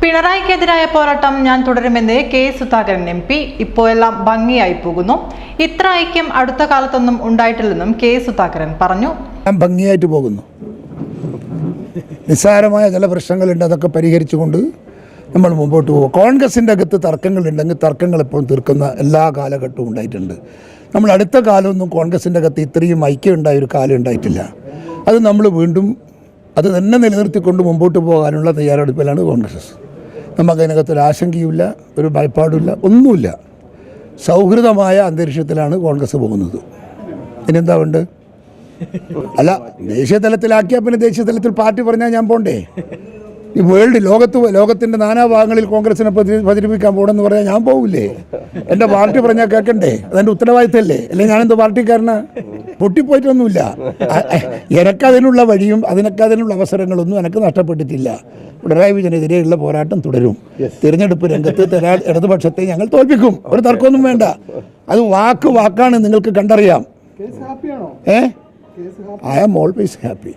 പിണറായിക്കെതിരായ പോരാട്ടം ഞാൻ തുടരുമെന്ന് കെ സുധാകരൻ MP. ഇപ്പോഴെല്ലാം ഭംഗിയായി പോകുന്നു. ഇത്ര ഐക്യം അടുത്ത കാലത്തൊന്നും ഉണ്ടായിട്ടില്ലെന്നും കെ സുധാകരൻ പറഞ്ഞു. ഭംഗിയായിട്ട് പോകുന്നു. നിസ്സാരമായ ചില പ്രശ്നങ്ങളുണ്ട്, അതൊക്കെ പരിഹരിച്ചുകൊണ്ട് നമ്മൾ മുമ്പോട്ട് പോകും. കോൺഗ്രസിൻ്റെ അകത്ത് തർക്കങ്ങളുണ്ടെങ്കിൽ തർക്കങ്ങൾ എപ്പോഴും തീർക്കുന്ന എല്ലാ കാലഘട്ടവും ഉണ്ടായിട്ടുണ്ട്. നമ്മൾ അടുത്ത കാലമൊന്നും കോൺഗ്രസിൻ്റെ അകത്ത് ഇത്രയും ഐക്യം ഉണ്ടായ ഒരു കാലം ഉണ്ടായിട്ടില്ല. അത് നമ്മൾ വീണ്ടും അത് തന്നെ നിലനിർത്തിക്കൊണ്ട് മുമ്പോട്ട് പോകാനുള്ള തയ്യാറെടുപ്പിലാണ് കോൺഗ്രസ്. നമുക്കതിനകത്തൊരു ആശങ്കയുമില്ല, ഒരു ഭയപ്പാടുമില്ല, ഒന്നുമില്ല. സൗഹൃദമായ അന്തരീക്ഷത്തിലാണ് കോൺഗ്രസ് പോകുന്നത്. ഇനിയെന്താ ഉണ്ട്? അല്ല, ദേശീയ തലത്തിലാക്കിയാൽ പിന്നെ ദേശീയ തലത്തിൽ പാർട്ടി പറഞ്ഞാൽ ഞാൻ പോണ്ടേ? ഈ ലോകത്തിൻ്റെ നാനാഭാഗങ്ങളിൽ കോൺഗ്രസിനെ പ്രചരിപ്പിക്കാൻ പോകണമെന്ന് പറഞ്ഞാൽ ഞാൻ പോകില്ലേ? എൻ്റെ പാർട്ടി പറഞ്ഞാൽ കേൾക്കണ്ടേ? അതെൻ്റെ ഉത്തരവാദിത്തമല്ലേ? അല്ലെങ്കിൽ ഞാനെന്ത് പാർട്ടിക്കാരനാ? പൊട്ടിപ്പോയിട്ടൊന്നുമില്ല. എനക്കതിനുള്ള വഴിയും അതിനുള്ള അവസരങ്ങളൊന്നും എനിക്ക് നഷ്ടപ്പെട്ടിട്ടില്ല. പിണറായി വിജയനെതിരെയുള്ള പോരാട്ടം തുടരും. തിരഞ്ഞെടുപ്പ് രംഗത്ത് ഇടതുപക്ഷത്തെ ഞങ്ങൾ തോൽപ്പിക്കും. ഒരു തർക്കമൊന്നും വേണ്ട. അത് വാക്കാണ്, നിങ്ങൾക്ക് കണ്ടറിയാം. I am always happy.